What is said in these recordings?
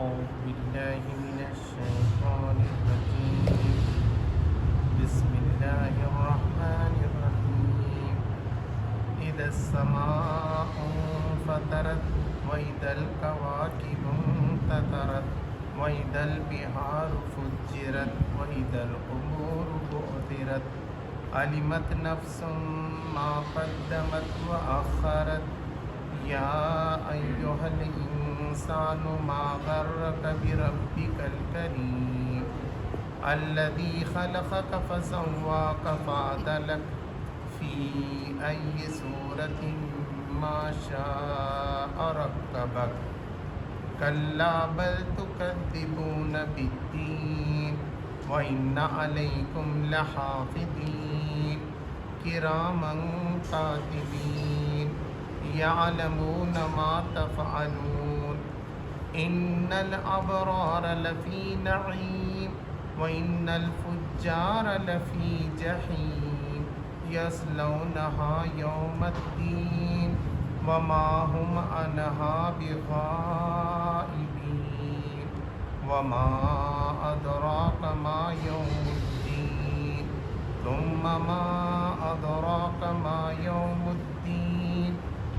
أعوذ بالله من الشيطان الرجيم. بسم الله الرحمن الرحيم. إذا السماء انفطرت وإذا الكواكب انتثرت وإذا البحار فجرت وإذا القبور بعثرت علمت نفس ما قدمت وأخرت يا أيها الإنسان ما غرك بربك الكريم الذي خلقك فسواك فعدلك في أي سورة ما شاء ركبك كلا بل تكذبون بالدين وإن عليكم لحافظين كراما كاتبين يعلمون ما تفعلون إن الأبرار لفي نعيم وإن الفجار لفي جحيم يصلونها يوم الدين وما هم عنها بغائبين وما أدراك ما يوم الدين ثم ما أدراك ما يوم الدين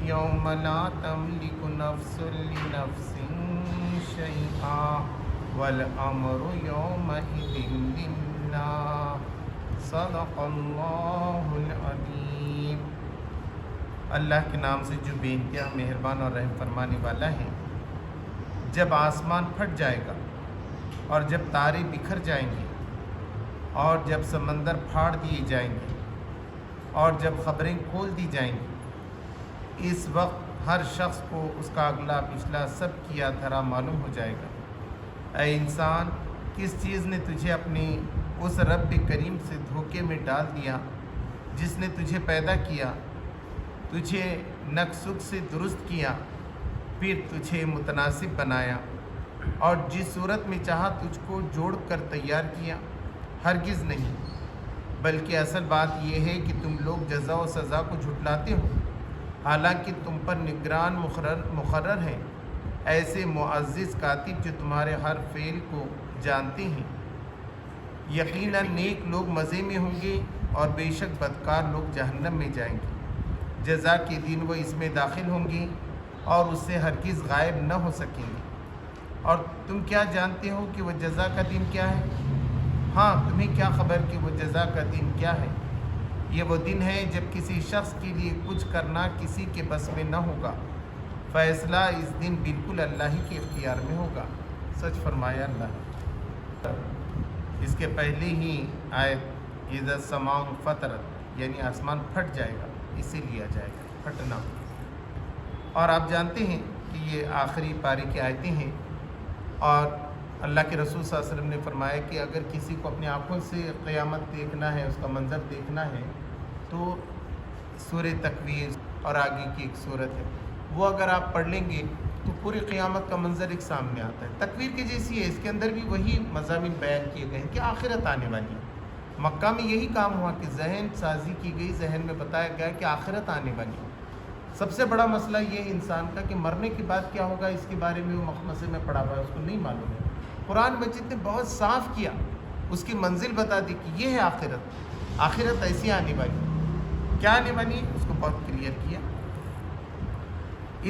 يوم لا تملك نفس لنفس شيئا والأمر يومئذ لله صدق اللہ العظیم. اللہ کے نام سے جو بے انتہا مہربان اور رحم فرمانے والا ہے. جب آسمان پھٹ جائے گا اور جب تارے بکھر جائیں گے اور جب سمندر پھاڑ دیے جائیں گے اور جب خبریں کھول دی جائیں گی، اس وقت ہر شخص کو اس کا اگلا پچھلا سب کیا دھرا معلوم ہو جائے گا. اے انسان، کس چیز نے تجھے اپنی اس رب کریم سے دھوکے میں ڈال دیا جس نے تجھے پیدا کیا، تجھے نقص سے درست کیا، پھر تجھے متناسب بنایا اور جس صورت میں چاہا تجھ کو جوڑ کر تیار کیا؟ ہرگز نہیں، بلکہ اصل بات یہ ہے کہ تم لوگ جزا و سزا کو جھٹلاتے ہو، حالانکہ تم پر نگران مقرر ہیں، ایسے معزز کاتب جو تمہارے ہر فعل کو جانتے ہیں. یقیناً نیک لوگ مزے میں ہوں گے اور بے شک بدکار لوگ جہنم میں جائیں گے. جزا کے دن وہ اس میں داخل ہوں گے اور اس سے ہرگز غائب نہ ہو سکیں گے. اور تم کیا جانتے ہو کہ وہ جزا کا دن کیا ہے؟ ہاں، تمہیں کیا خبر کہ وہ جزا کا دن کیا ہے؟ یہ وہ دن ہے جب کسی شخص کے لیے کچھ کرنا کسی کے بس میں نہ ہوگا. فیصلہ اس دن بالکل اللہ ہی کے اختیار میں ہوگا. سچ فرمایا اللہ نے. اس کے پہلے ہی آیت اذا السماء انفطرت، یعنی آسمان پھٹ جائے گا، اسے لیا جائے گا پھٹنا. اور آپ جانتے ہیں کہ یہ آخری پارے کی آیتیں ہیں، اور اللہ کے رسول صلی اللہ علیہ وسلم نے فرمایا کہ اگر کسی کو اپنی آنکھوں سے قیامت دیکھنا ہے، اس کا منظر دیکھنا ہے، تو سورہ تکویر اور آگے کی ایک سورت ہے، وہ اگر آپ پڑھ لیں گے تو پوری قیامت کا منظر ایک سامنے آتا ہے. تکویر کے جیسی ہے، اس کے اندر بھی وہی مضامین بیان کیے گئے ہیں کہ آخرت آنے والی ہے. مکہ میں یہی کام ہوا کہ ذہن سازی کی گئی، ذہن میں بتایا گیا کہ آخرت آنے والی ہے. سب سے بڑا مسئلہ یہ انسان کا کہ مرنے کے بعد کیا ہوگا، اس کے بارے میں وہ مخمصے میں پڑھا ہوا ہے، اس کو نہیں معلوم ہے. قرآن مجید نے بہت صاف کیا، اس کی منزل بتا دی کہ یہ ہے آخرت. آخرت ایسی آنے والی، کیا آنے والی ہے اس کو بہت کلیئر کیا.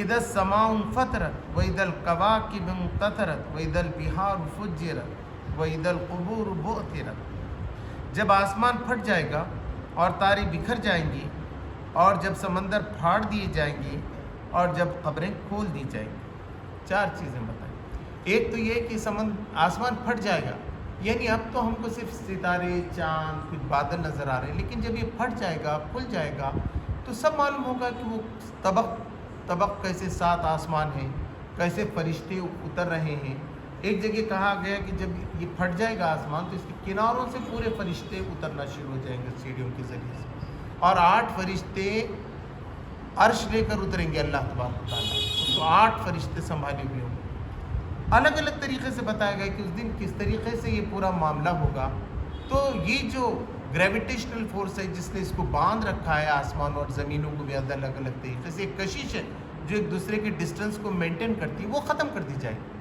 اذا السماء انفطرت واذا الكواكب انتثرت واذا البحار فجرت واذا القبور بعثرت. جب آسمان پھٹ جائے گا اور تارے بکھر جائیں گی اور جب سمندر پھاڑ دیے جائیں گے اور جب قبریں کھول دی جائیں گی. چار چیزیں بتائیں. ایک تو یہ کہ آسمان پھٹ جائے گا، یعنی اب تو ہم کو صرف ستارے، چاند، کچھ بادل نظر آ رہے ہیں، لیکن جب یہ پھٹ جائے گا، کھل جائے گا، تو سب معلوم ہوگا کہ وہ طبق کیسے 7 آسمان ہیں، کیسے فرشتے اتر رہے ہیں. ایک جگہ کہا گیا کہ جب یہ پھٹ جائے گا آسمان تو اس کے کناروں سے پورے فرشتے اترنا شروع ہو جائیں گے سیڑھیوں کے ذریعے سے، اور 8 فرشتے عرش لے کر اتریں گے اللہ تبارک و تعالیٰ. تو 8 فرشتے سنبھالے ہوئے ہوں گے. الگ الگ طریقے سے بتایا گیا کہ اس دن کس طریقے سے یہ پورا معاملہ ہوگا. تو یہ جو گریویٹیشنل فورس ہے جس نے اس کو باندھ رکھا ہے آسمان اور زمینوں کو بھی الگ الگ طریقے سے، ایک کشش ہے جو ایک دوسرے کے ڈسٹنس کو مینٹین کرتی ہے، وہ ختم کر دی جائے گی.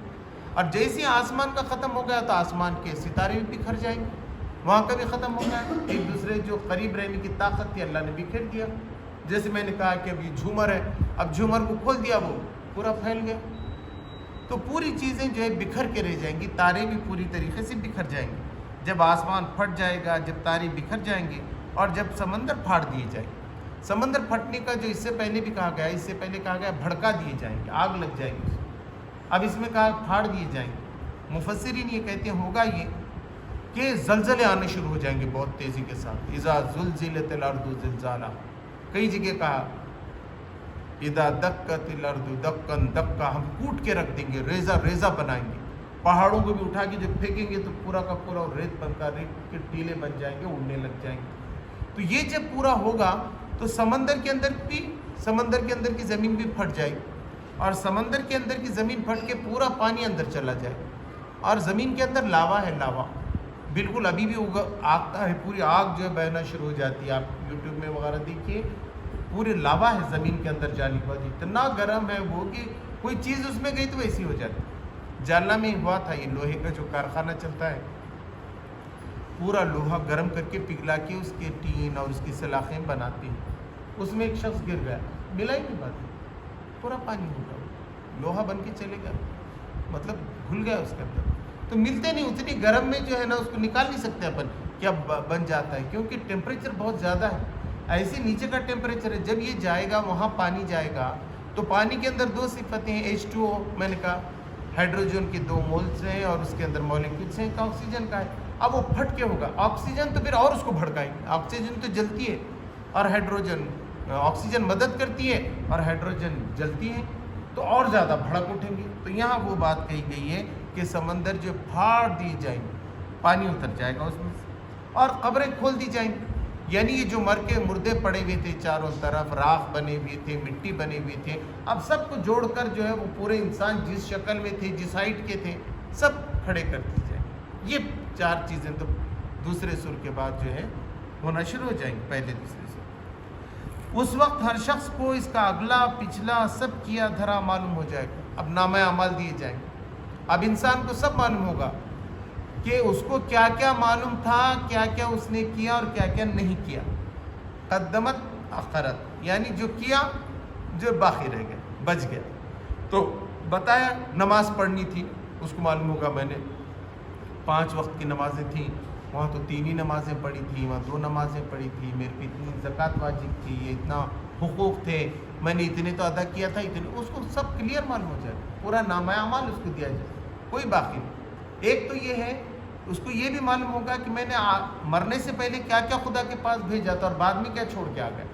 اور جیسے ہی آسمان کا ختم ہو گیا تو آسمان کے ستارے بھی بکھر جائیں گے، وہاں کا بھی ختم ہو گیا، ایک دوسرے جو قریب رہنے کی طاقت تھی اللہ نے بکھیر دیا۔ جیسے میں نے کہا کہ اب یہ جھومر ہے، اب جھومر کو کھول دیا وہ پورا پھیل گیا، تو پوری چیزیں جو ہے بکھر کے رہ جائیں گی، تارے بھی پوری طریقے سے بکھر جائیں گے۔ جب آسمان پھٹ جائے گا، جب تارے بکھر جائیں گے، اور جب سمندر پھاڑ دیے جائیں گے، سمندر پھٹنے کا جو اس سے پہلے بھی کہا گیا ہے، اس سے پہلے کہا گیا بھڑکا دیے جائیں گے، آگ لگ جائے گی، اب اس میں کہا پھاڑ دیے جائیں گے۔ مفسرین یہ کہتے ہیں ہوگا یہ کہ زلزلے آنے شروع ہو جائیں گے بہت تیزی کے ساتھ، اذا زلزلت الارض زلزالہ، کئی جگہ کہا اذا دکت الارض دکا دکا، ہم کوٹ کے رکھ دیں گے، ریزہ ریزہ بنائیں گے، پہاڑوں کو بھی اٹھا کے جب پھینکیں گے تو پورا کا پورا ریت بن کر ریت کے ٹیلے بن جائیں گے، اڑنے لگ جائیں گے۔ تو یہ جب پورا ہوگا تو سمندر کے اندر کی زمین بھی پھٹ جائے گی، اور سمندر کے اندر کی زمین پھٹ کے پورا پانی اندر چلا جائے، اور زمین کے اندر لاوا ہے، لاوا بالکل ابھی بھی آگتا ہے، پوری آگ جو ہے بہنا شروع ہو جاتی ہے۔ آپ یوٹیوب میں وغیرہ دیکھیے، پورے لاوا ہے زمین کے اندر جانے کے بعد، اتنا گرم ہے وہ کہ کوئی چیز اس میں گئی تو ویسی ہو جاتی۔ جالنا میں ہوا تھا، یہ لوہے کا جو کارخانہ چلتا ہے، پورا لوہا گرم کر کے پگھلا کے اس کے ٹین اور اس کی سلاخیں بناتے ہیں، اس میں ایک شخص گر گیا، ملا ہی نہیں بات، پورا پانی ہو گیا، لوہا بن کے چلے گیا، مطلب گھل گیا اس کے اندر، تو ملتے نہیں، اتنی گرم میں جو ہے نا اس کو نکال نہیں سکتے اپن، کیا بن جاتا ہے، کیونکہ ٹیمپریچر بہت زیادہ ہے، ایسے نیچے کا ٹیمپریچر ہے۔ جب یہ جائے گا وہاں پانی جائے گا تو پانی کے اندر دو صفتیں ہیں، H2O، میں نے کہا ہائیڈروجن کے 2 مولز ہیں اور اس کے اندر مالیکولس ہیں، ایک آکسیجن کا ہے، اب وہ پھٹ کے ہوگا، آکسیجن تو پھر اور اس کو بھڑکائیں گے، آکسیجن تو جلتی ہے اور آکسیجن مدد کرتی ہے اور ہائیڈروجن جلتی ہے، تو اور زیادہ بھڑک اٹھیں گے۔ تو یہاں وہ بات کہی گئی ہے کہ سمندر جو پھاڑ دی جائیں گے، پانی اتر جائے گا اس میں سے، اور قبریں کھول دی جائیں گی، یعنی یہ جو مر کے مردے پڑے ہوئے تھے چاروں طرف، راکھ بنے ہوئے تھے، مٹی بنے ہوئے تھے، اب سب کو جوڑ کر جو ہے وہ پورے انسان جس شکل میں تھے، جس ہائٹ کے تھے، سب کھڑے کر دی جائیں گے۔ یہ 4 چیزیں تو دوسرے سور کے بعد جو ہے ہونا شروع ہو جائیں گے، پہلے دوسرے سور۔ اس وقت ہر شخص کو اس کا اگلا پچھلا سب کیا دھرا معلوم ہو جائے گا، اب نامہ اعمال دیے جائیں گے، اب انسان کو سب معلوم ہوگا کہ اس کو کیا کیا معلوم تھا، کیا کیا اس نے کیا اور کیا کیا نہیں کیا، قدمت اخرت، یعنی جو کیا جو باقی رہ گیا، بچ گیا، تو بتایا نماز پڑھنی تھی، اس کو معلوم ہوگا میں نے 5 وقت کی نمازیں تھیں، وہاں تو 3 ہی نمازیں پڑھی تھیں، وہاں 2 نمازیں پڑھی تھی، میرے پہ اتنی زکوٰۃ واجب تھی، یہ اتنا حقوق تھے، میں نے اتنے تو ادا کیا تھا، اتنے، اس کو سب کلیئر معلوم ہو جائے، پورا نامہ اعمال اس کو دیا جائے، کوئی باقی نہیں۔ ایک تو یہ ہے اس کو یہ بھی معلوم ہوگا کہ میں نے مرنے سے پہلے کیا کیا خدا کے پاس بھیجا تھا اور بعد میں کیا چھوڑ کے آ گیا،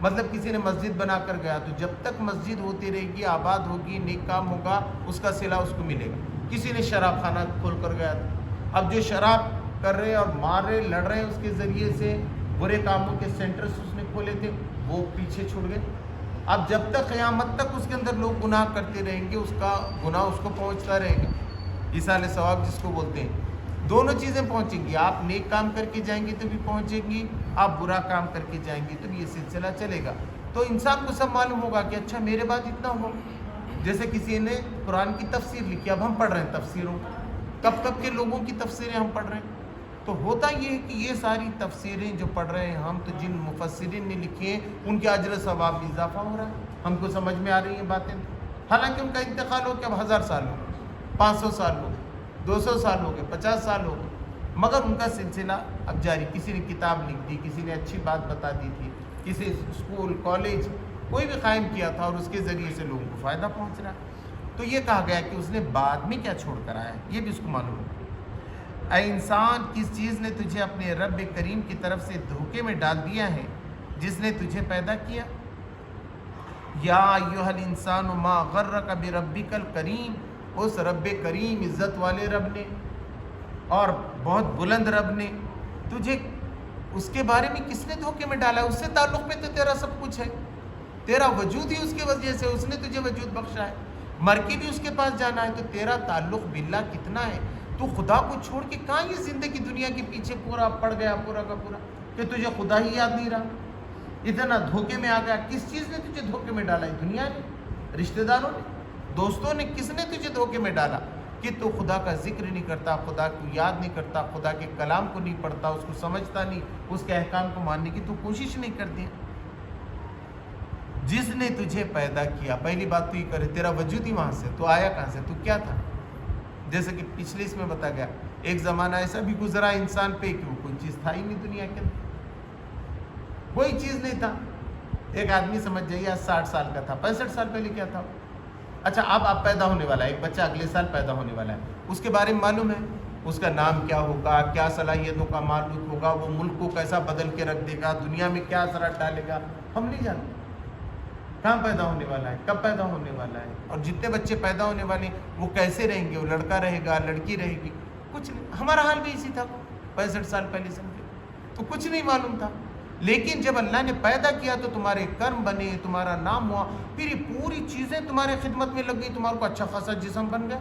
مطلب کسی نے مسجد بنا کر گیا تو جب تک مسجد ہوتی رہے گی، آباد ہوگی، نیک کام ہوگا، اس کا صلہ اس کو ملے گا۔ کسی نے شراب خانہ کھول کر گیا تھا، اب جو شراب کر رہے اور مار رہے لڑ رہے ہیں اس کے ذریعے سے، برے کاموں کے سینٹرز اس نے کھولے تھے، وہ پیچھے چھوڑ گئے۔ اب جب تک قیامت تک اس کے اندر لوگ گناہ کرتے رہیں گے، اس کا گناہ اس کو پہنچتا رہے گا، ایصال ثواب جس کو بولتے ہیں، دونوں چیزیں پہنچیں گی، آپ نیک کام کر کے جائیں گے تو بھی پہنچیں گی، آپ برا کام کر کے جائیں گے تو بھی یہ سلسلہ چلے گا۔ تو انسان کو سب معلوم ہوگا کہ اچھا میرے بعد اتنا ہوا، جیسے کسی نے قرآن کی تفسیر لکھی، اب ہم پڑھ رہے ہیں تفسیروں، کب کے لوگوں کی تفسیریں ہم پڑھ رہے ہیں، تو ہوتا یہ ہے کہ یہ ساری تفسیریں جو پڑھ رہے ہیں ہم، تو جن مفسرین نے لکھی ہیں ان کے اجر و ثواب میں اضافہ ہو رہا ہے، ہم کو سمجھ میں آ رہی ہیں باتیں، حالانکہ ان کا انتقال ہو کے اب 1000 سال ہو گئے، 500 سال ہو گئے، 200 سال ہو گئے، 50 سال ہو گئے، مگر ان کا سلسلہ اب جاری۔ کسی نے کتاب لکھ دی، کسی نے اچھی بات بتا دی تھی، کسی اسکول کالج کوئی بھی قائم کیا تھا اور اس کے ذریعے سے لوگوں کو فائدہ پہنچ رہا ہے، تو یہ کہا گیا کہ اس نے بعد میں کیا چھوڑ کر آیا ہے، یہ بھی اس کو معلوم ہے۔ اے انسان، کس چیز نے تجھے اپنے رب کریم کی طرف سے دھوکے میں ڈال دیا ہے جس نے تجھے پیدا کیا؟ یا ایھا الانسان ما غرک بربک الکریم، اس رب کریم عزت والے رب نے اور بہت بلند رب نے تجھے اس کے بارے میں کس نے دھوکے میں ڈالا ہے؟ اس سے تعلق میں تو تیرا سب کچھ ہے، تیرا وجود ہی اس کی وجہ سے، اس نے تجھے وجود بخشا ہے، مر کے بھی اس کے پاس جانا ہے، تو تیرا تعلق باللہ کتنا ہے؟ تو خدا کو چھوڑ کے کہاں یہ زندگی دنیا کے پیچھے پورا پڑ گیا، پورا کا پورا، کہ تجھے خدا ہی یاد نہیں رہا، اتنا دھوکے میں آ گیا۔ کس چیز نے تجھے دھوکے میں ڈالا ہے؟ دنیا نے، رشتہ داروں نے، دوستوں نے، کس نے تجھے دھوکے میں ڈالا؟ کہ تو خدا کا ذکر نہیں کرتا، خدا کو یاد نہیں کرتا، خدا کے کلام کو نہیں پڑھتا، اس کو سمجھتا نہیں، اس کے احکام کو ماننے کی تو کوشش نہیں کرتی۔ جس نے تجھے پیدا کیا، پہلی بات تو یہ کرے، تیرا وجود ہی وہاں سے، تو آیا کہاں سے، تو کیا تھا؟ جیسے کہ پچھلے اس میں بتا گیا، ایک زمانہ ایسا بھی گزرا انسان پہ کہ وہ کوئی چیز تھا ہی نہیں دنیا کے اندر، کوئی چیز نہیں تھا۔ ایک آدمی سمجھ جائیے 60 سال کا تھا، 65 سال پہلے کیا تھا؟ اچھا اب پیدا ہونے والا ہے ایک بچہ، اگلے سال پیدا ہونے والا ہے، اس کے بارے میں معلوم ہے اس کا نام کیا ہوگا، کیا صلاحیتوں کا مالک ہوگا، وہ ملک کو کیسا بدل کے رکھ دے گا، دنیا میں کیا اثرات ڈالے گا، ہم نہیں جانتے کہاں پیدا ہونے والا ہے، کب پیدا ہونے والا ہے، اور جتنے بچے پیدا ہونے والے ہیں وہ کیسے رہیں گے، وہ لڑکا رہے گا، لڑکی رہے گی، کچھ نہیں۔ ہمارا حال بھی اسی تھا 65 سال پہلے سمجھے، تو کچھ نہیں معلوم تھا۔ لیکن جب اللہ نے پیدا کیا تو تمہارے کرم بنے، تمہارا نام ہوا، پھر یہ پوری چیزیں تمہارے خدمت میں لگ گئی، تمہارے کو اچھا خاصا جسم بن گیا،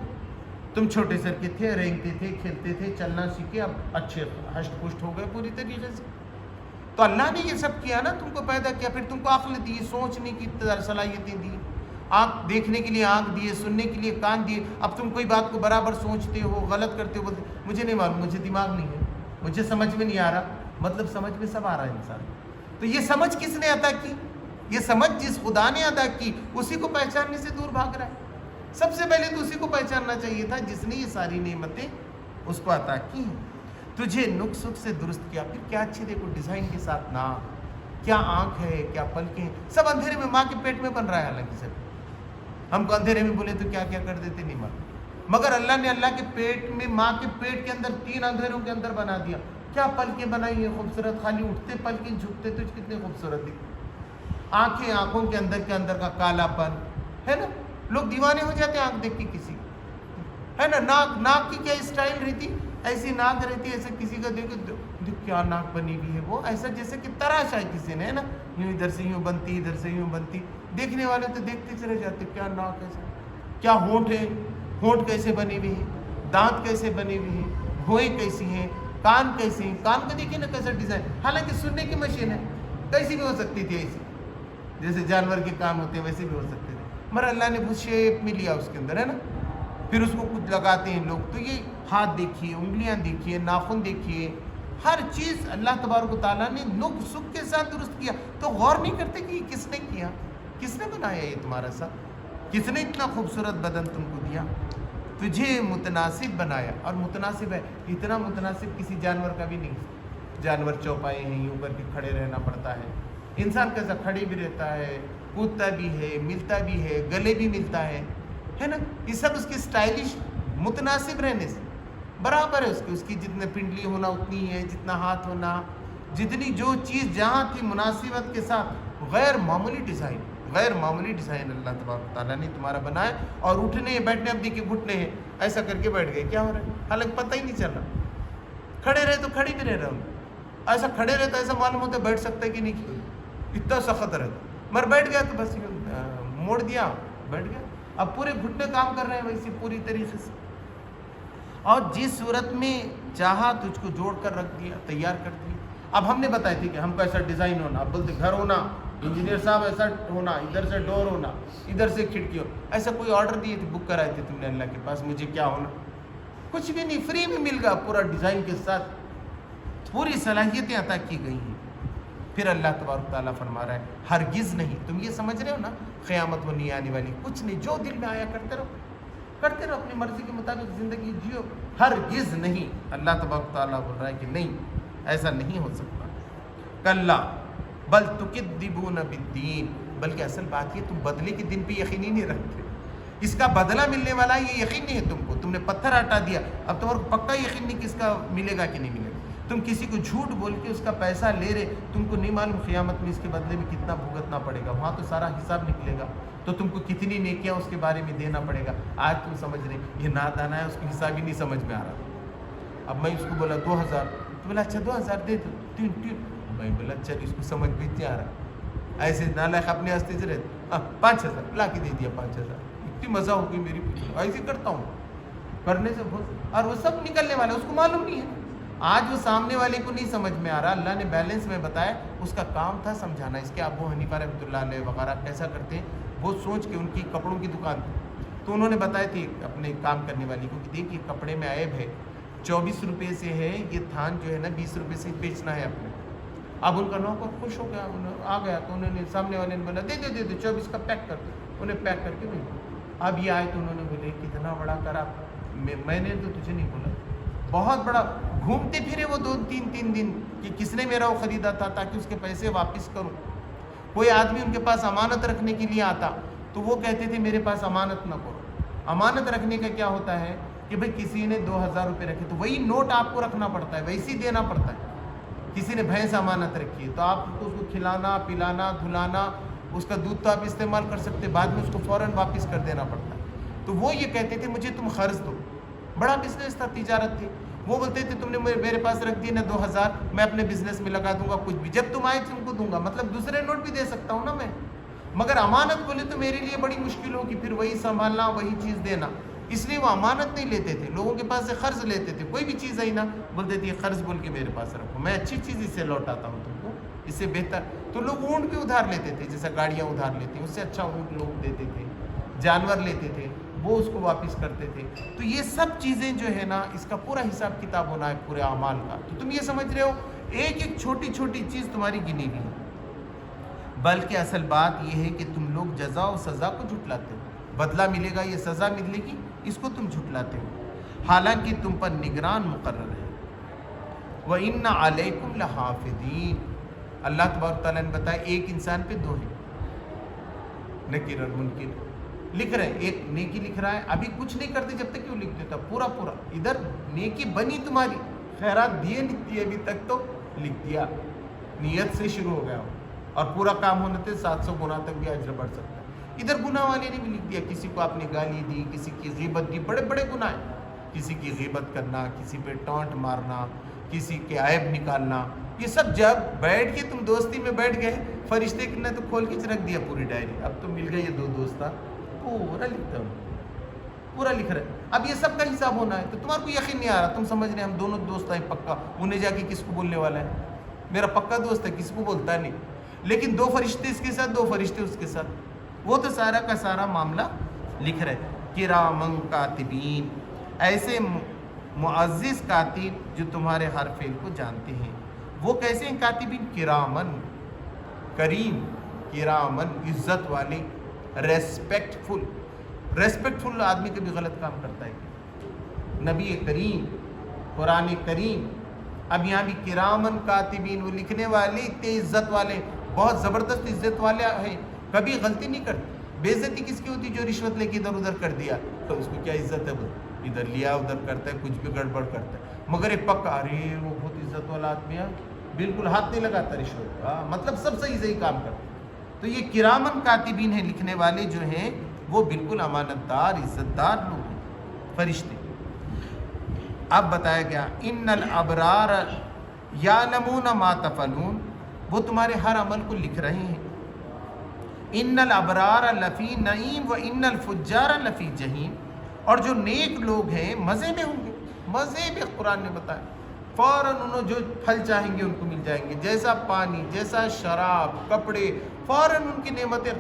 تم چھوٹے سر کے تھے، رینگتے تھے، کھیلتے تھے، چلنا سیکھے، اب اچھے ہشٹ پشٹ ہو گئے پوری طریقے سے۔ تو اللہ نے یہ سب کیا نا، تم کو پیدا کیا، پھر تم کو عقل دی، سوچنے کی صلاحیتیں دی، آنکھ دیکھنے کے لیے آنکھ دیے، سننے کے لیے کان دیے۔ اب تم کوئی بات کو برابر سوچتے ہو، غلط کرتے ہو، بولتے مجھے نہیں معلوم، مجھے دماغ نہیں ہے، مجھے سمجھ میں نہیں آ رہا، مطلب سمجھ میں سب آ رہا ہے انسان۔ تو یہ سمجھ کس نے عطا کی؟ یہ سمجھ جس خدا نے عطا کی اسی کو پہچاننے سے دور بھاگ رہا ہے۔ سب سے پہلے تو اسی کو پہچاننا چاہیے تھا جس نے یہ ساری نعمتیں اس کو عطا کی ہیں۔ تجھے نقص سے درست کیا، پھر کیا اچھے دیکھو ڈیزائن کے ساتھ ناک، کیا آنکھ ہے، کیا پلکیں ہیں، سب اندھیرے میں ماں کے پیٹ میں بن رہا ہے۔ حالانکہ سب ہم کو اندھیرے میں بولے تو کیا کیا کر دیتے نہیں معلوم، مگر اللہ نے اللہ کے پیٹ میں، ماں کے پیٹ کے اندر 3 اندھیروں کے اندر بنا دیا۔ کیا پلکیں بنائی ہیں خوبصورت، خالی اٹھتے پلکیں جھکتے تو کتنے خوبصورت دکھتے۔ آنکھیں، آنکھوں کے اندر کا کالا پن ہے نا، لوگ دیوانے ہو جاتے ہیں آنکھ دیکھ کے کسی، ہے نا۔ ناک کی کیا اسٹائل رہتی، ایسی ناک رہتی، ایسے کسی کا دیکھو کیا ناک بنی ہوئی ہے، وہ ایسا جیسے کہ تراشا ہے کسی نے، ہے نا، یوں ادھر سے یوں بنتی، ادھر سے یوں بنتی، دیکھنے والے تو دیکھتے چلے جاتے، کیا ناک ایسا، کیا ہونٹ ہے، ہونٹ کیسے بنی ہوئی ہے، دانت کیسے بنے ہوئے ہیں، بھویں کیسی ہیں، کان کیسے ہیں، کان کو دیکھیے نا کیسا ڈیزائن، حالانکہ سننے کی مشین ہے، کیسی بھی ہو سکتی تھی، ایسی جیسے جانور کے کان ہوتے ہیں ویسے بھی ہو سکتے تھے، مگر اللہ نے اس شیپ میں لیا اس کے اندر، ہے نا۔ پھر اس کو کچھ لگاتے ہیں لوگ، تو یہ ہاتھ دیکھیے، انگلیاں دیکھیے، ناخن دیکھیے، ہر چیز اللہ تبارک و تعالیٰ نے نقص سکھ کے ساتھ درست کیا۔ تو غور نہیں کرتے کہ یہ کس نے کیا، کس نے بنایا یہ تمہارا سب، کس نے اتنا خوبصورت بدن تم کو دیا، تجھے متناسب بنایا، اور متناسب ہے، اتنا متناسب کسی جانور کا بھی نہیں۔ جانور چوپائے ہیں، یوں کر کے کھڑے رہنا پڑتا ہے، انسان کیسا کھڑے بھی رہتا ہے، کودتا بھی ہے، ملتا بھی ہے، گلے بھی ملتا ہے نا۔ یہ سب اس کی سٹائلش متناسب رہنے سے برابر ہے، اس کی جتنے پنڈلی ہونا اتنی ہے، جتنا ہاتھ ہونا، جتنی جو چیز جہاں تھی مناسبت کے ساتھ، غیر معمولی ڈیزائن اللہ تبارک تعالیٰ نے تمہارا بنایا۔ اور اٹھنے بیٹھنے، اب دیکھیے گھٹنے ہیں، ایسا کر کے بیٹھ گئے، کیا ہو رہا ہے، حالانکہ پتہ ہی نہیں چل رہا، کھڑے رہے تو کھڑے بھی رہ رہا ہوں، ایسا کھڑے رہے تو ایسا معلوم ہوتا ہے بیٹھ سکتا ہے کہ نہیں، اتنا سخت رہتا، مگر بیٹھ گیا تو بس موڑ دیا، بیٹھ گیا، اب پورے گھٹنے کام کر رہے ہیں ویسے پوری طریقے سے، اور جس صورت میں چاہا تجھ کو جوڑ کر رکھ دیا، تیار کر دیا۔ اب ہم نے بتایا تھی کہ ہم کو ایسا ڈیزائن ہونا، اب بولتے گھر ہونا، انجینئر صاحب ایسا ہونا، ادھر سے ڈور ہونا، ادھر سے کھڑکی ہو، ایسا کوئی آرڈر دیے تھے، بک کرائے تھے تم نے اللہ کے پاس، مجھے کیا ہونا، کچھ بھی نہیں، فری میں مل گیا، پورا ڈیزائن کے ساتھ پوری صلاحیتیں عطا کی گئی ہیں۔ پھر اللہ تبارک تعالیٰ فرما رہا ہے ہرگز نہیں، تم یہ سمجھ رہے ہو نا قیامت وہ نہیں آنے والی، کچھ نہیں، جو دل میں آیا کرتے رہو، اپنی مرضی کے مطابق زندگی جیو، ہرگز نہیں۔ اللہ تبارک تعالیٰ بول رہا ہے کہ نہیں، ایسا نہیں ہو سکتا۔ کلا بل تکذبون بالدین، بلکہ اصل بات یہ تم بدلے کے دن پہ یقین ہی نہیں رکھتے، اس کا بدلہ ملنے والا ہے یہ یقین نہیں ہے تم کو، تم نے پتھر ہٹا دیا، اب تمہارا پکا یقین نہیں کہ اس کا ملے گا کہ نہیں ملے گا، تم کسی کو جھوٹ بول کے اس کا پیسہ لے رہے، تم کو نہیں معلوم قیامت میں اس کے بدلے میں کتنا بھگتنا پڑے گا، وہاں تو سارا حساب نکلے گا، تو تم کو کتنی نیکیاں اس کے بارے میں دینا پڑے گا۔ آج تم سمجھ رہے یہ نادانا ہے، اس کو حساب ہی نہیں سمجھ میں آ رہا، اب میں اس کو بولا 2000، تو بولا اچھا 2000 دے دو، میں بولا چل اس کو سمجھ بھی نہیں آ رہا، ایسے نالائق اپنے ہستے سے رہتے، 5000 لا کے دے دیا، 5000، اتنی مزہ ہو گئی میری، ایسے کرتا ہوں کرنے سے بہت، اور وہ سب نکلنے والے اس کو معلوم نہیں ہے، آج وہ سامنے والے کو نہیں سمجھ میں آ رہا، اللہ نے بیلنس میں بتایا، اس کا کام تھا سمجھانا۔ اس کے ابو حنیفہ رحمۃ اللہ علیہ وغیرہ کیسا کرتے ہیں، وہ سوچ کے، ان کی کپڑوں کی دکان تھی تو انہوں نے بتایا تھے اپنے کام کرنے والی کو کہ دیکھ یہ کپڑے میں عیب ہے، 24 روپے سے ہے، یہ تھان جو ہے نا 20 روپے سے بیچنا ہے اپنے۔ اب ان کا نوکر خوش ہو گیا، آ گیا تو انہوں نے سامنے والے نے بولا دے 24 کا پیک کر دو، انہیں پیک کر کے بھیجا۔ اب یہ آئے تو انہوں نے بولے کتنا بڑا کرا، میں نے تو تجھے نہیں بولا، بہت بڑا۔ گھومتے پھرے وہ 2-3 دن کہ کس نے میرا وہ خریدا تھا تاکہ اس کے پیسے واپس کروں۔ کوئی آدمی ان کے پاس امانت رکھنے کے لیے آتا تو وہ کہتے تھے میرے پاس امانت نہ کرو۔ امانت رکھنے کا کیا ہوتا ہے کہ بھئی کسی نے 2000 روپے رکھے تو وہی نوٹ آپ کو رکھنا پڑتا ہے، ویسے ہی دینا پڑتا ہے۔ کسی نے بھینس امانت رکھی ہے تو آپ کو اس کو کھلانا پلانا دھلانا، اس کا دودھ تو آپ استعمال کر سکتے، بعد میں اس کو فوراً واپس کر دینا پڑتا ہے۔ تو وہ یہ کہتے تھے مجھے تم قرض دو، بڑا بزنس تھا، تجارت تھی۔ وہ بولتے تھے تم نے میرے پاس رکھ دی نا 2000، میں اپنے بزنس میں لگا دوں گا، کچھ بھی جب تم آئے تم کو دوں گا، مطلب دوسرے نوٹ بھی دے سکتا ہوں نا میں، مگر امانت بولے تو میرے لیے بڑی مشکل ہوگی، پھر وہی سنبھالنا وہی چیز دینا، اس لیے وہ امانت نہیں لیتے تھے، لوگوں کے پاس سے قرض لیتے تھے۔ کوئی بھی چیز آئی نا بولتے تھے یہ قرض بول کے میرے پاس رکھو، میں اچھی چیز اس سے لوٹاتا ہوں تم کو، اس سے بہتر۔ تو لوگ اونٹ بھی ادھار لیتے تھے، جیسا گاڑیاں ادھار لیتے ہیں، اس سے اچھا اونٹ لوگ دیتے تھے، جانور لیتے تھے، وہ اس کو واپس کرتے تھے۔ تو یہ سب چیزیں جو ہے نا اس کا پورا حساب کتاب ہونا ہے پورے اعمال کا۔ تو تم یہ سمجھ رہے ہو ایک ایک چھوٹی چھوٹی چیز تمہاری گنی ہوئی ہے، بلکہ اصل بات یہ ہے کہ تم لوگ جزا و سزا کو جھٹلاتے ہو، بدلہ ملے گا، یہ سزا ملے گی، اس کو تم جھٹلاتے ہو، حالانکہ تم پر نگران مقرر ہے۔ وَإِنَّ عَلَيْكُمْ لَحَافِظِينَ، اللہ تبارک تعالیٰ نے بتایا ایک انسان پہ دو ہیں، نکیر اور منکر لکھ رہے ہیں، ایک نیکی لکھ رہا ہے، ابھی کچھ نہیں کرتے جب تک کیوں لکھ دیتا، پورا ادھر نیکی بنی تمہاری، خیرات دیے نہیں دیے ابھی تک تو لکھ دیا، نیت سے شروع ہو گیا اور پورا کام ہونے تھے 700 گناہ تک بھی اجر بڑھ سکتا ہے۔ ادھر گناہ والے نے بھی لکھ دیا، کسی کو آپ نے گالی دی، کسی کی غیبت دی، بڑے بڑے گناہ ہیں، کسی کی غیبت کرنا، کسی پہ ٹانٹ مارنا، کسی کے عیب نکالنا، یہ سب جب بیٹھ کے تم دوستی میں بیٹھ گئے، فرشتے نے تو کھول کے رکھ دیا پوری ڈائری، اب تو مل گئے یہ دو دوست تھا، پورا لکھتا ہوں، پورا لکھ رہے۔ اب یہ سب کا حساب ہونا ہے، تو تمہارے کو یقین نہیں آ رہا، تم سمجھ رہے ہم دونوں دوست ہیں پکا، انہیں جا کے کس کو بولنے والا ہے، میرا پکا دوست ہے، کس کو بولتا ہے نہیں، لیکن 2 فرشتے اس کے ساتھ، 2 فرشتے اس کے ساتھ، وہ تو سارا کا سارا معاملہ لکھ رہے۔ کرامن کاتبین، ایسے معزز کاتب جو تمہارے ہر فعل کو جانتے ہیں۔ وہ کیسے ہیں کاتبین؟ کرامن، کریم، کرامن، عزت والے، ریسپیکٹفل۔ ریسپیکٹفل آدمی کبھی غلط کام کرتا ہے، نبی کریم، قرآن کریم۔ اب یہاں بھی کرامن کاتبین، وہ لکھنے والے اتنے عزت والے، بہت زبردست عزت والے ہیں، کبھی غلطی نہیں کرتے۔ بے عزتی کس کی ہوتی؟ جو رشوت لے کے ادھر ادھر کر دیا، تو اس کو کیا عزت ہے؟ ادھر لیا ادھر کرتا ہے، کچھ بھی گڑبڑ کرتا ہے، مگر ایک پکا ارے وہ بہت عزت والا آدمی ہے، بالکل ہاتھ نہیں لگاتا رشوت کا، مطلب سب صحیح کام کرتا ہے۔ تو یہ کرامن کاتبین ہیں، لکھنے والے جو ہیں وہ بالکل امانت دار عزت دار لوگ ہیں، فرشتے۔ اب بتایا گیا ان الابرار یعلمون ما تفعلون، وہ تمہارے ہر عمل کو لکھ رہے ہیں۔ ان الابرار لفی نعیم و ان الفجار لفی جہیم، اور جو نیک لوگ ہیں مزے میں ہوں گے، مزے میں، قرآن نے بتایا فوراً انہوں جو پھل چاہیں گے ان کو مل جائیں گے، جیسا پانی، جیسا شراب، کپڑے، فوراً ان کی نعمتیں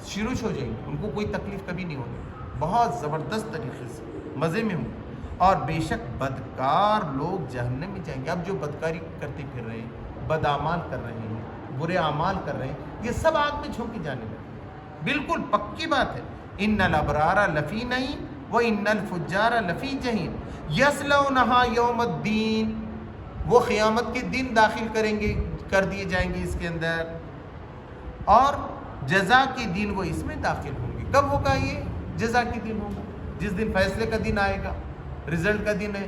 شروع ہو جائیں گی، ان کو کوئی تکلیف کبھی نہیں ہوگی، بہت زبردست طریقے سے مزے میں ہوں گے۔ اور بے شک بدکار لوگ جہنم میں جائیں گے۔ اب جو بدکاری کرتے پھر رہے ہیں، بد اعمال کر رہے ہیں، برے اعمال کر رہے ہیں، یہ سب آگ میں جھونکے جانے لگے، بالکل پکی بات ہے۔ ان الابرار لفی نعیم و ان الفجار لفی جہیم یصلونھا یوم الدین، وہ قیامت کے دن داخل کر دیے جائیں گے اس کے اندر، اور جزا کے دن وہ اس میں داخل ہوں گے۔ کب ہوگا یہ جزا کے دن؟ ہوگا جس دن فیصلے کا دن آئے گا، رزلٹ کا دن ہے،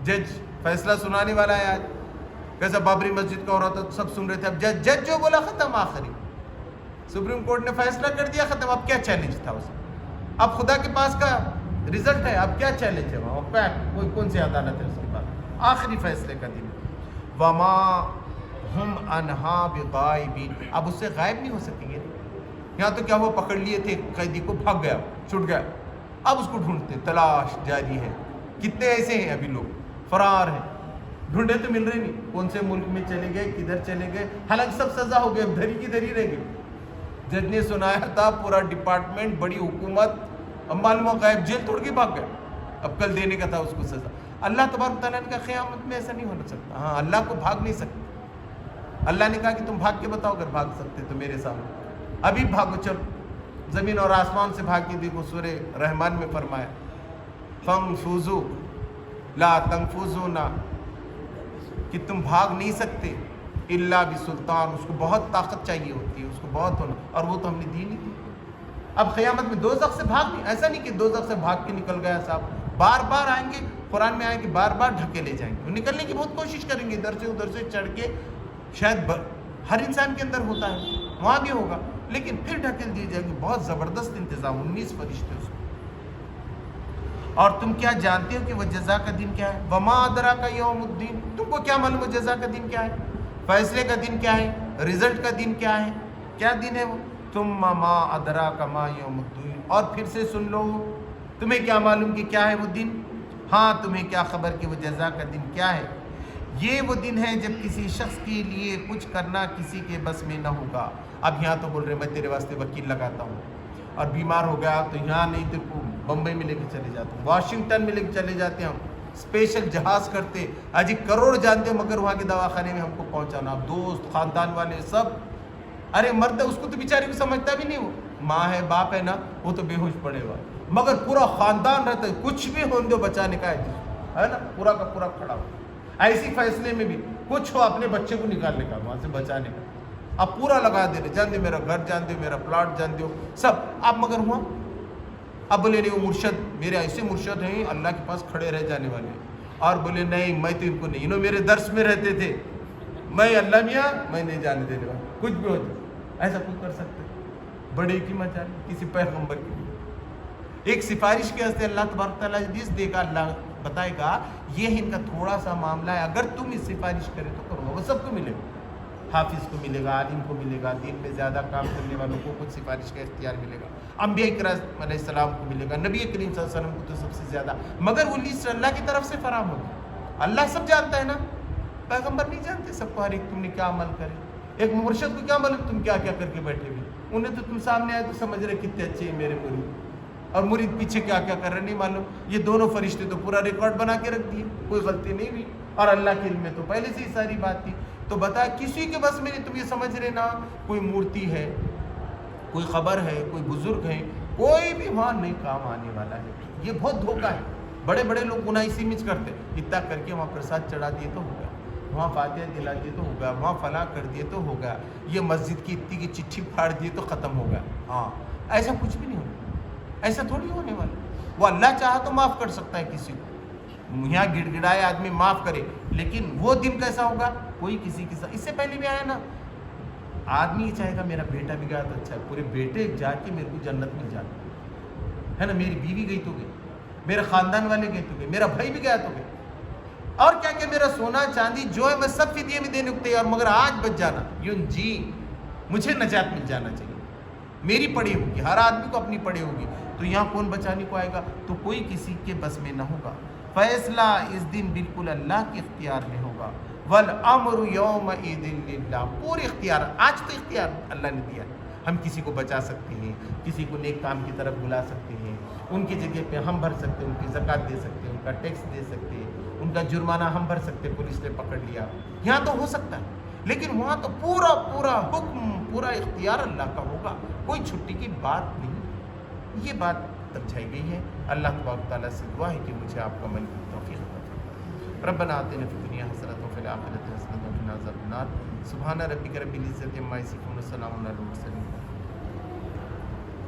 جج فیصلہ سنانے والا ہے۔ آج کیسا بابری مسجد کا ہو رہا تھا، سب سن رہے تھے، اب جج جو بولا ختم، آخری سپریم کورٹ نے فیصلہ کر دیا، ختم۔ اب کیا چیلنج تھا اسے؟ اب خدا کے پاس کا رزلٹ ہے، اب کیا چیلنج ہے وہاں؟ کون سی عدالت ہے اس کے پاس؟ آخری فیصلے کا دن۔ وما ہم عنہا بغائبین، اب اس سے غائب نہیں ہو سکیں گے۔ یہاں تو کیا ہوا، پکڑ لیے تھے قیدی کو، بھاگ گیا، چھٹ گیا، اب اس کو ڈھونڈتے، تلاش جاری ہے۔ کتنے ایسے ہیں ابھی لوگ فرار ہیں، ڈھونڈے تو مل رہے نہیں، کون سے ملک میں چلے گئے، کدھر چلے گئے، حالانکہ سب سزا ہو گئے، اب دھری کی دھری رہ گئے۔ جج نے سنایا تھا، پورا ڈپارٹمنٹ، بڑی حکومت اب معلوم ہو غائب جیل توڑ کے بھاگ گئے, اب کل دینے کا تھا اس کو سزا. اللہ تبارک تعالیٰ نے کہا قیامت میں ایسا نہیں ہونا سکتا. ہاں اللہ کو بھاگ نہیں سکتے. اللہ نے کہا کہ تم بھاگ کے بتاؤ, اگر بھاگ سکتے تو میرے سامنے ابھی بھاگو. چلو زمین اور آسمان سے بھاگ کے دیکھو, سورہ رحمان میں فرمایا فانفذوا لا تنفذون, کہ تم بھاگ نہیں سکتے الا بسلطان. اس کو بہت طاقت چاہیے ہوتی ہے, اس کو بہت ہونا, اور وہ تو ہم نے دی نہیں. اب قیامت میں دوزخ سے بھاگ نہیں, ایسا نہیں کہ دوزخ سے بھاگ کے نکل گیا صاحب, بار بار آئیں گے. قرآن میں آئیں کہ بار بار ڈھکے لے جائیں گے, نکلنے کی بہت کوشش کریں گے, ادھر سے چڑھ کے, شاید ہر انسان کے اندر ہوتا ہے, وہاں بھی ہوگا, لیکن پھر ڈھکیل دی جائے گی. بہت زبردست انتظام, 19 فرشتے اس میں. اور تم کیا جانتے ہو کہ وہ جزا کا دن کیا ہے؟ وما ادراک یوم الدین, تم کو کیا معلوم ہے جزا کا دن کیا ہے, فیصلے کا دن کیا ہے, رزلٹ کا دن کیا ہے, کیا دن ہے وہ؟ ثم ما ادراک ما یوم الدین. اور پھر سے سن لو, تمہیں کیا معلوم کہ کیا ہے وہ دن؟ ہاں تمہیں کیا خبر کہ وہ جزا کا دن کیا ہے؟ یہ وہ دن ہے جب کسی شخص کے لیے کچھ کرنا کسی کے بس میں نہ ہوگا. اب یہاں تو بول رہے میں تیرے واسطے وکیل لگاتا ہوں, اور بیمار ہو گیا تو یہاں نہیں, تیرے کو بمبئی میں لے کے چلے جاتا ہوں, واشنگٹن میں لے کے چلے جاتے ہیں ہم, اسپیشل جہاز کرتے, آج کروڑ جانتے ہو, مگر وہاں کے دواخانے میں ہم کو پہنچانا. اب دوست خاندان والے سب, ارے مرد اس کو تو بیچاری کو سمجھتا بھی نہیں, وہ ماں ہے باپ ہے نا, وہ تو بے ہوش پڑے گا, مگر پورا خاندان رہتا ہے, کچھ بھی ہو دو بچانے کا ہے نا, پورا کا پورا کھڑا ہو. ایسی فیصلے میں بھی کچھ ہو اپنے بچے کو نکالنے کا, وہاں سے بچانے کا, اب پورا لگا دے رہے, جان دے میرا گھر جان دے, میرا پلاٹ جان دو سب. اب مگر ہوا, اب بولے نہیں وہ مرشد, میرے ایسے مرشد ہیں اللہ کے پاس کھڑے رہ جانے والے, اور بولے نہیں میں تو ان کو نہیں, انہوں میرے درس میں رہتے تھے, میں اللہ میاں میں نہیں جانے دینے والا, کچھ بھی ہو جائے. ایسا کچھ کر سکتے؟ بڑے کی مچا کسی پیغمبر کی ایک سفارش کے واسطے اللہ تبارک تعالیٰ حدیث دے گا, اللہ بتائے گا یہ ان کا تھوڑا سا معاملہ ہے, اگر تم اس سفارش کرے تو کرو گا, وہ سب کو ملے گا. حافظ کو ملے گا, عالم کو ملے گا, دین میں زیادہ کام کرنے والوں کو کچھ سفارش کا اختیار ملے گا, انبیاء کرام علیہ السلام کو ملے گا, نبی کریم صلی اللہ علیہ وسلم کو تو سب سے زیادہ, مگر وہ لسٹ اللہ کی طرف سے فراہم ہوگی. اللہ سب جانتا ہے نا, پیغمبر نہیں جانتے سب کو, ہر ایک تم نے کیا عمل کرے. ایک مرشد کو کیا معلوم تم کیا کیا کر کے بیٹھے ہوئے, انہیں تو تم سامنے آئے تو سمجھ رہے کتنے اچھے ہیں میرے مرید, اور مرید پیچھے کیا کیا کر رہے نہیں معلوم. یہ دونوں فرشتے تو پورا ریکارڈ بنا کے رکھ دیے, کوئی غلطی نہیں ہوئی, اور اللہ کے علم میں تو پہلے سے ہی ساری بات تھی. تو بتا کسی کے بس میں نہیں, تم یہ سمجھ رہے نا کوئی مورتی ہے, کوئی خبر ہے, کوئی بزرگ ہے, کوئی بھی وہاں نہیں کام آنے والا ہے. یہ بہت دھوکہ ہے. بڑے بڑے لوگ گناہ اسی میں کرتے, اتنا کر کے وہاں پرساد چڑھا دیے تو ہو گیا, وہاں فاتحہ دلا دیے تو ہو گیا, وہاں فلاں کر دیے تو ہو گیا, یہ مسجد کی اتنی کی چٹھی پھاڑ دیے تو ختم ہو گیا. ہاں ایسا کچھ بھی نہیں ہونا, ایسا تھوڑی ہونے والا. وہ اللہ چاہا تو معاف کر سکتا ہے کسی کو, یہاں گڑ گڑائے آدمی معاف کرے, لیکن وہ دن کیسا ہوگا, کوئی کسی کے ساتھ. اس سے پہلے بھی آیا نا, آدمی یہ چاہے گا میرا بیٹا بھی گیا تو اچھا ہے, پورے بیٹے جا کے میرے کو جنت مل جانا ہے نا, میری بیوی گئی تو گئی, میرے خاندان والے گئے تو گئے, میرا بھائی بھی گیا تو گئے, اور کیا کہ میرا سونا چاندی جو ہے میں سب فدیے میں دینے کو تیار, مگر آج بچ جانا یوں جی, مجھے نجات مل جانا چاہیے, میری پڑی ہوگی, ہر آدمی کو اپنی پڑی ہوگی. تو یہاں کون بچانے کو آئے گا؟ تو کوئی کسی کے بس میں نہ ہوگا. فیصلہ اس دن بالکل اللہ کے اختیار میں ہوگا. والامر یومئذ للہ, پورے اختیار, آج تو اختیار اللہ نے دیا, ہم کسی کو بچا سکتے ہیں, کسی کو نیک کام کی طرف بلا سکتے ہیں, ان کی جگہ پہ ہم بھر سکتے ہیں, ان کی زکوٰۃ دے سکتے ہیں, ان کا ٹیکس دے سکتے ہیں, ان کا جرمانہ ہم بھر سکتے ہیں, پولیس نے پکڑ لیا, یہاں تو ہو سکتا ہے, لیکن وہاں تو پورا پورا حکم, پورا اختیار اللہ کا ہوگا, کوئی چھٹی کی بات نہیں. یہ بات سمجھائی گئی ہے. اللہ تبارک تعالیٰ سے دعا ہے کہ مجھے آپ کو عمل کی توفیق عطا. ربنا آتنا فی الدنیا حسنۃ وفی الآخرۃ حسنۃ وقنا عذاب النار. سبحان ربک رب العزۃ عما یصفون وسلام علی المرسلین.